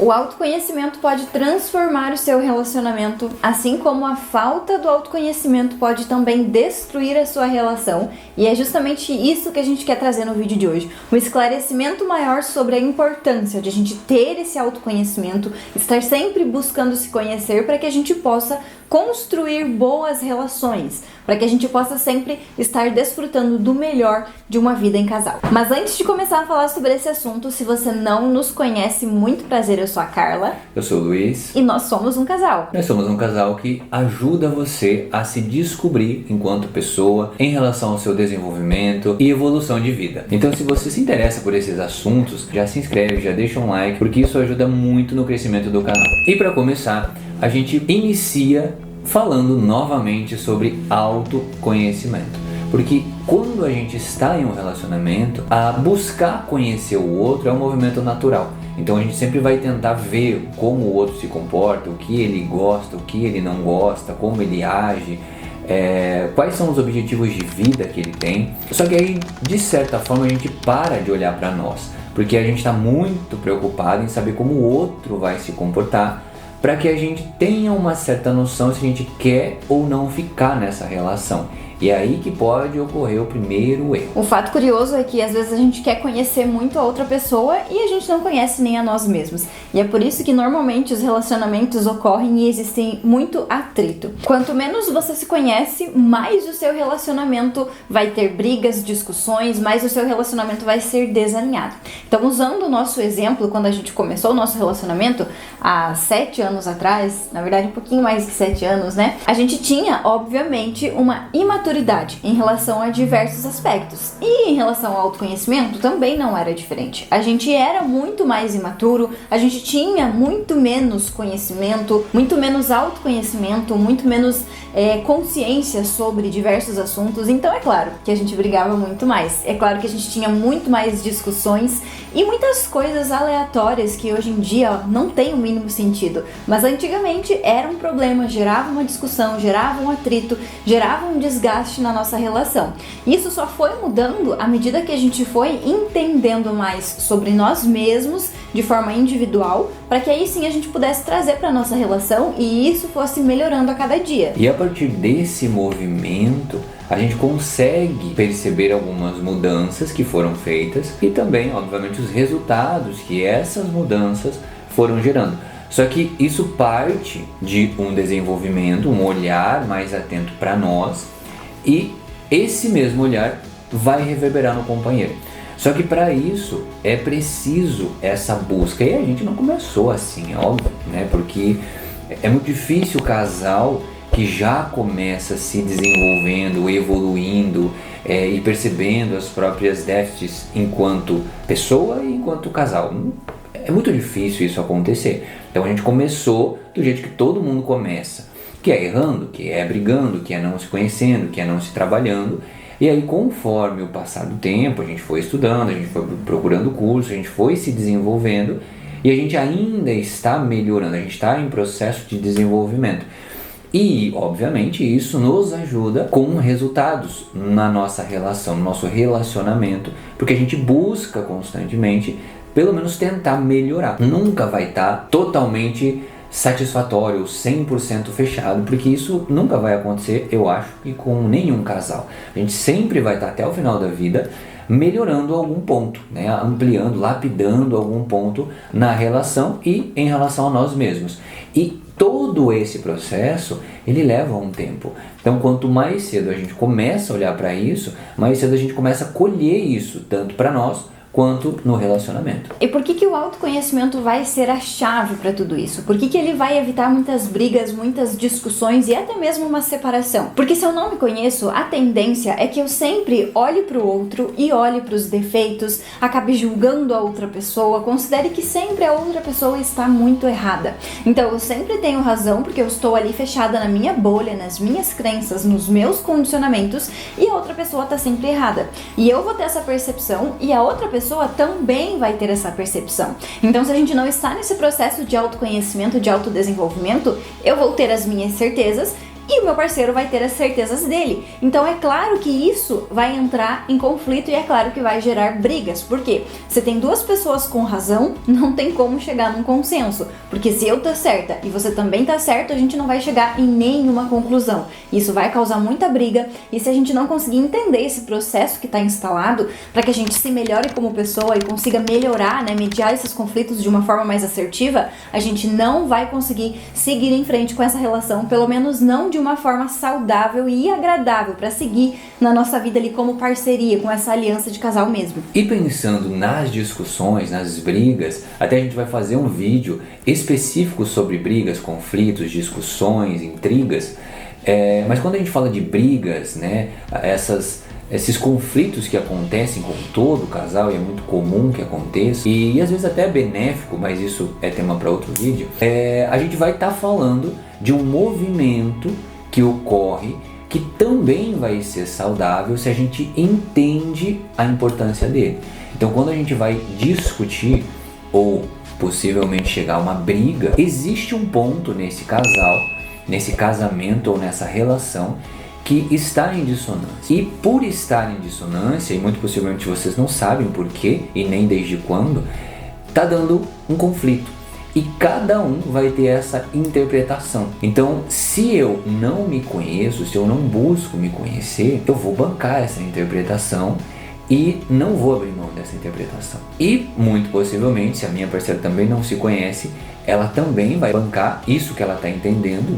O autoconhecimento pode transformar o seu relacionamento, assim como a falta do autoconhecimento pode também destruir a sua relação. E é justamente isso que a gente quer trazer no vídeo de hoje. Um esclarecimento maior sobre a importância de a gente ter esse autoconhecimento, estar sempre buscando se conhecer para que a gente possa construir boas relações, para que a gente possa sempre estar desfrutando do melhor de uma vida em casal. Mas antes de começar a falar sobre esse assunto, se você não nos conhece, muito prazer, eu sou a Carla. Eu sou o Luiz. E nós somos um casal. Nós somos um casal que ajuda você a se descobrir enquanto pessoa em relação ao seu desenvolvimento e evolução de vida. Então, se você se interessa por esses assuntos, já se inscreve, já deixa um like, porque isso ajuda muito no crescimento do canal. E para começar, a gente inicia falando novamente sobre autoconhecimento. Porque quando a gente está em um relacionamento, a buscar conhecer o outro é um movimento natural. Então a gente sempre vai tentar ver como o outro se comporta, o que ele gosta, o que ele não gosta, como ele age, quais são os objetivos de vida que ele tem. Só que aí, de certa forma, a gente para de olhar para nós, porque a gente está muito preocupado em saber como o outro vai se comportar, para que a gente tenha uma certa noção se a gente quer ou não ficar nessa relação. E é aí que pode ocorrer o primeiro erro. O fato curioso é que às vezes a gente quer conhecer muito a outra pessoa e a gente não conhece nem a nós mesmos. E é por isso que normalmente os relacionamentos ocorrem e existem muito atrito. Quanto menos você se conhece, mais o seu relacionamento vai ter brigas, discussões, mais o seu relacionamento vai ser desalinhado. Então, usando o nosso exemplo, quando a gente começou o nosso relacionamento, há 7 anos atrás, na verdade um pouquinho mais que 7 anos, né? A gente tinha, obviamente, uma imaturidade em relação a diversos aspectos. E em relação ao autoconhecimento, também não era diferente. A gente era muito mais imaturo, a gente tinha muito menos conhecimento, muito menos autoconhecimento, muito menos consciência sobre diversos assuntos. Então é claro que a gente brigava muito mais. É claro que a gente tinha muito mais discussões e muitas coisas aleatórias que hoje em dia não tem o mínimo sentido. Mas antigamente era um problema, gerava uma discussão, gerava um atrito, gerava um desgaste na nossa relação. Isso só foi mudando à medida que a gente foi entendendo mais sobre nós mesmos de forma individual, para que aí sim a gente pudesse trazer para nossa relação e isso fosse melhorando a cada dia. E a partir desse movimento, a gente consegue perceber algumas mudanças que foram feitas e também, obviamente, os resultados que essas mudanças foram gerando. Só que isso parte de um desenvolvimento, um olhar mais atento para nós, e esse mesmo olhar vai reverberar no companheiro. Só que para isso é preciso essa busca, e a gente não começou assim, óbvio, né? Porque é muito difícil o casal que já começa se desenvolvendo, evoluindo e percebendo as próprias déficits enquanto pessoa e enquanto casal. É muito difícil isso acontecer. Então a gente começou do jeito que todo mundo começa, que é errando, que é brigando, que é não se conhecendo, que é não se trabalhando. E aí, conforme o passar do tempo, a gente foi estudando, a gente foi procurando curso, a gente foi se desenvolvendo e a gente ainda está melhorando, a gente está em processo de desenvolvimento. E, obviamente, isso nos ajuda com resultados na nossa relação, no nosso relacionamento, porque a gente busca constantemente, pelo menos tentar melhorar. Nunca vai estar totalmente satisfatório, 100% fechado, porque isso nunca vai acontecer, eu acho, e com nenhum casal. A gente sempre vai estar até o final da vida melhorando algum ponto, né? Ampliando, lapidando algum ponto na relação e em relação a nós mesmos. E todo esse processo, ele leva um tempo. Então, quanto mais cedo a gente começa a olhar para isso, mais cedo a gente começa a colher isso, tanto para nós quanto no relacionamento. E por que o autoconhecimento vai ser a chave para tudo isso? Por que ele vai evitar muitas brigas, muitas discussões e até mesmo uma separação? Porque se eu não me conheço, a tendência é que eu sempre olhe para o outro e olhe para os defeitos, acabe julgando a outra pessoa, considere que sempre a outra pessoa está muito errada. Então eu sempre tenho razão porque eu estou ali fechada na minha bolha, nas minhas crenças, nos meus condicionamentos e a outra pessoa está sempre errada. E eu vou ter essa percepção e a outra pessoa também vai ter essa percepção. Então, se a gente não está nesse processo de autoconhecimento, de autodesenvolvimento, eu vou ter as minhas certezas e o meu parceiro vai ter as certezas dele. Então é claro que isso vai entrar em conflito e é claro que vai gerar brigas. Por quê? Você tem duas pessoas com razão, não tem como chegar num consenso. Porque se eu tô certa e você também tá certo, a gente não vai chegar em nenhuma conclusão. Isso vai causar muita briga e se a gente não conseguir entender esse processo que está instalado para que a gente se melhore como pessoa e consiga melhorar, né, mediar esses conflitos de uma forma mais assertiva, a gente não vai conseguir seguir em frente com essa relação, pelo menos não de uma forma saudável e agradável para seguir na nossa vida ali como parceria, com essa aliança de casal mesmo. E pensando nas discussões, nas brigas, até a gente vai fazer um vídeo específico sobre brigas, conflitos, discussões, intrigas, mas quando a gente fala de brigas, né, esses conflitos que acontecem com todo o casal, e é muito comum que aconteça, e às vezes até é benéfico, mas isso é tema para outro vídeo, a gente vai estar falando de um movimento que ocorre que também vai ser saudável se a gente entende a importância dele. Então quando a gente vai discutir ou possivelmente chegar a uma briga, existe um ponto nesse casal, nesse casamento ou nessa relação que está em dissonância. E por estar em dissonância, e muito possivelmente vocês não sabem por quê e nem desde quando, está dando um conflito. E cada um vai ter essa interpretação. Então, se eu não me conheço, se eu não busco me conhecer, eu vou bancar essa interpretação e não vou abrir mão dessa interpretação. E muito possivelmente, se a minha parceira também não se conhece, ela também vai bancar isso que ela está entendendo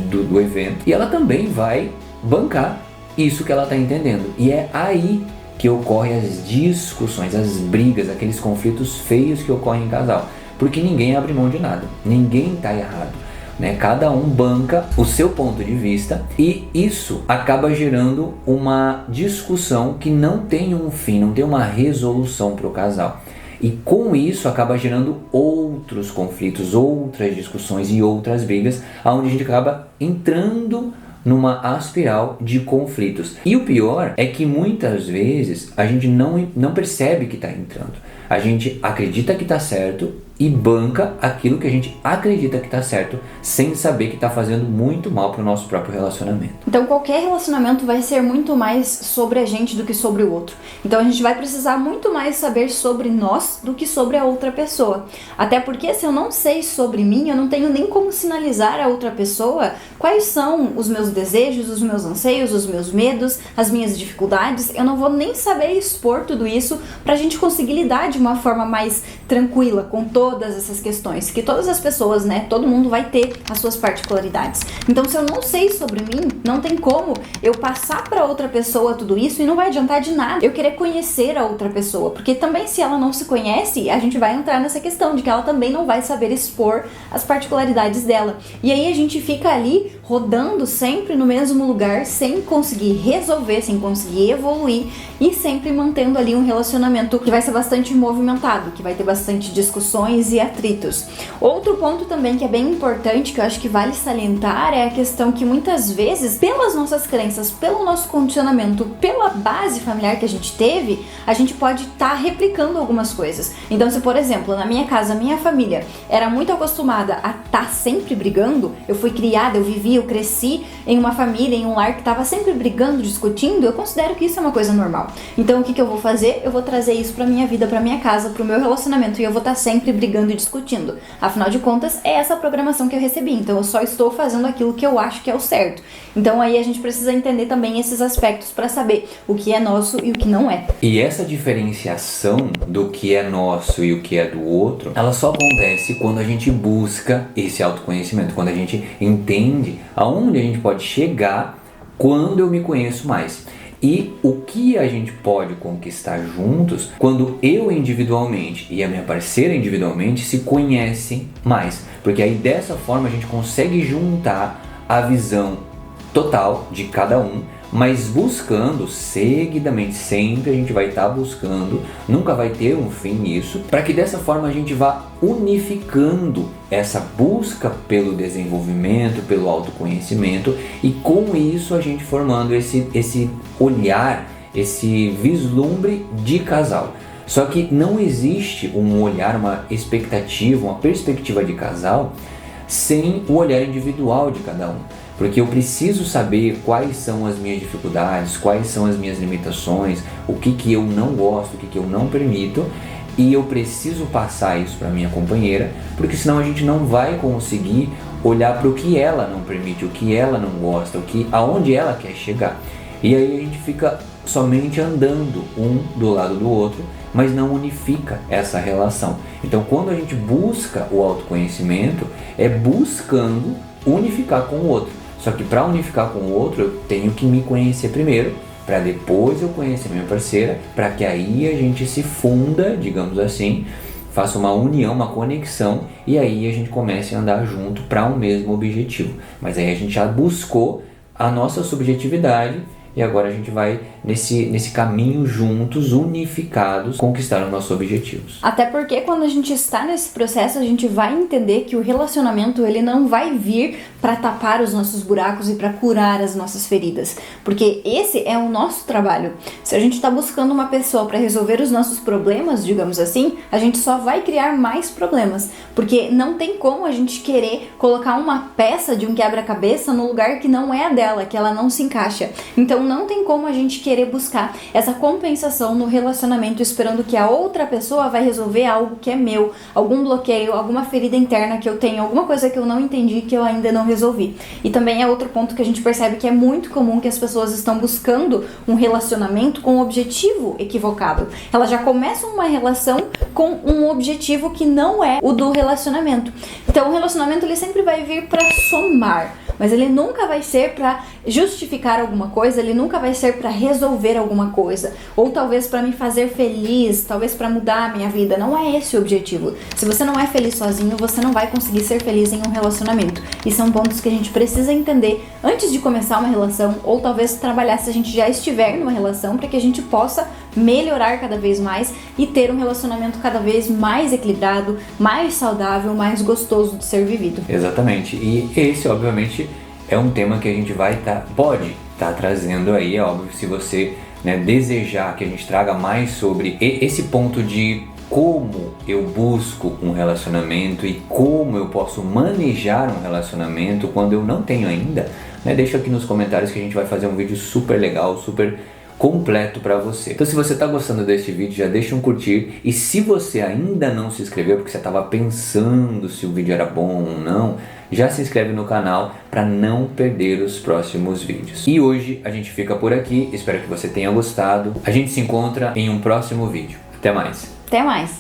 do evento e ela também vai bancar isso que ela está entendendo. E é aí que ocorrem as discussões, as brigas, aqueles conflitos feios que ocorrem em casal. Porque ninguém abre mão de nada, ninguém está errado, né? Cada um banca o seu ponto de vista e isso acaba gerando uma discussão que não tem um fim, não tem uma resolução para o casal. E com isso acaba gerando outros conflitos, outras discussões e outras brigas, onde a gente acaba entrando numa espiral de conflitos. E o pior é que muitas vezes a gente não percebe que está entrando. A gente acredita que está certo e banca aquilo que a gente acredita que está certo, sem saber que está fazendo muito mal para o nosso próprio relacionamento. Então qualquer relacionamento vai ser muito mais sobre a gente do que sobre o outro. Então a gente vai precisar muito mais saber sobre nós do que sobre a outra pessoa. Até porque se eu não sei sobre mim, eu não tenho nem como sinalizar a outra pessoa quais são os meus desejos, os meus anseios, os meus medos, as minhas dificuldades. Eu não vou nem saber expor tudo isso para a gente conseguir lidar de uma forma mais tranquila com todas essas questões, que todas as pessoas, né, todo mundo vai ter as suas particularidades. Então se eu não sei sobre mim, não tem como eu passar para outra pessoa tudo isso e não vai adiantar de nada eu querer conhecer a outra pessoa, porque também se ela não se conhece, a gente vai entrar nessa questão de que ela também não vai saber expor as particularidades dela. E aí a gente fica ali rodando sempre no mesmo lugar, sem conseguir resolver, sem conseguir evoluir e sempre mantendo ali um relacionamento que vai ser bastante movimentado, que vai ter bastante discussões e atritos. Outro ponto também que é bem importante, que eu acho que vale salientar, é a questão que muitas vezes, pelas nossas crenças, pelo nosso condicionamento, pela base familiar que a gente teve, a gente pode estar replicando algumas coisas. Então se, por exemplo, na minha casa, a minha família era muito acostumada a estar sempre brigando, eu fui criada, eu vivi, eu cresci em uma família, em um lar que estava sempre brigando, discutindo, eu considero que isso é uma coisa normal. Então o que eu vou fazer? Eu vou trazer isso pra minha vida, pra minha casa, pro meu relacionamento, e eu vou estar sempre brigando e discutindo. Afinal de contas, é essa a programação que eu recebi, então eu só estou fazendo aquilo que eu acho que é o certo. Então aí a gente precisa entender também esses aspectos para saber o que é nosso e o que não é. E essa diferenciação do que é nosso e o que é do outro, ela só acontece quando a gente busca esse autoconhecimento, quando a gente entende aonde a gente pode chegar quando eu me conheço mais. E o que a gente pode conquistar juntos quando eu individualmente e a minha parceira individualmente se conhecem mais. Porque aí dessa forma a gente consegue juntar a visão total de cada um, mas buscando seguidamente, sempre a gente vai estar buscando, nunca vai ter um fim nisso, para que dessa forma a gente vá unificando essa busca pelo desenvolvimento, pelo autoconhecimento, e com isso a gente formando esse olhar, esse vislumbre de casal. Só que não existe um olhar, uma expectativa, uma perspectiva de casal sem o olhar individual de cada um. Porque eu preciso saber quais são as minhas dificuldades, quais são as minhas limitações, o que eu não gosto, o que eu não permito, e eu preciso passar isso para minha companheira, porque senão a gente não vai conseguir olhar para o que ela não permite, o que ela não gosta, aonde ela quer chegar. E aí a gente fica somente andando um do lado do outro, mas não unifica essa relação. Então, quando a gente busca o autoconhecimento, é buscando unificar com o outro. Só que para unificar com o outro, eu tenho que me conhecer primeiro, para depois eu conhecer minha parceira, para que aí a gente se funda, digamos assim, faça uma união, uma conexão, e aí a gente comece a andar junto para um mesmo objetivo. Mas aí a gente já buscou a nossa subjetividade, e agora a gente vai nesse caminho juntos, unificados, conquistar os nossos objetivos. Até porque quando a gente está nesse processo, a gente vai entender que o relacionamento ele não vai vir para tapar os nossos buracos e para curar as nossas feridas. Porque esse é o nosso trabalho. Se a gente está buscando uma pessoa para resolver os nossos problemas, digamos assim, a gente só vai criar mais problemas. Porque não tem como a gente querer colocar uma peça de um quebra-cabeça no lugar que não é a dela, que ela não se encaixa. Então não tem como a gente querer buscar essa compensação no relacionamento esperando que a outra pessoa vai resolver algo que é meu, algum bloqueio, alguma ferida interna que eu tenho, alguma coisa que eu não entendi, que eu ainda não resolvi. E também é outro ponto que a gente percebe que é muito comum que as pessoas estão buscando um relacionamento com um objetivo equivocado. Elas já começam uma relação com um objetivo que não é o do relacionamento. Então o relacionamento ele sempre vai vir para somar, mas ele nunca vai ser para justificar alguma coisa, ele nunca vai ser para resolver alguma coisa, ou talvez para me fazer feliz, talvez para mudar a minha vida. Não é esse o objetivo. Se você não é feliz sozinho, você não vai conseguir ser feliz em um relacionamento. E são pontos que a gente precisa entender antes de começar uma relação, ou talvez trabalhar se a gente já estiver numa relação, para que a gente possa melhorar cada vez mais e ter um relacionamento cada vez mais equilibrado, mais saudável, mais gostoso de ser vivido. Exatamente. E esse, obviamente, é um tema que a gente pode estar trazendo aí, é óbvio, se você desejar que a gente traga mais sobre esse ponto de como eu busco um relacionamento e como eu posso manejar um relacionamento quando eu não tenho ainda, deixa aqui nos comentários que a gente vai fazer um vídeo super legal, super completo para você. Então se você está gostando desse vídeo, já deixa um curtir, e se você ainda não se inscreveu porque você estava pensando se o vídeo era bom ou não, já se inscreve no canal para não perder os próximos vídeos. E hoje a gente fica por aqui, espero que você tenha gostado. A gente se encontra em um próximo vídeo. Até mais! Até mais!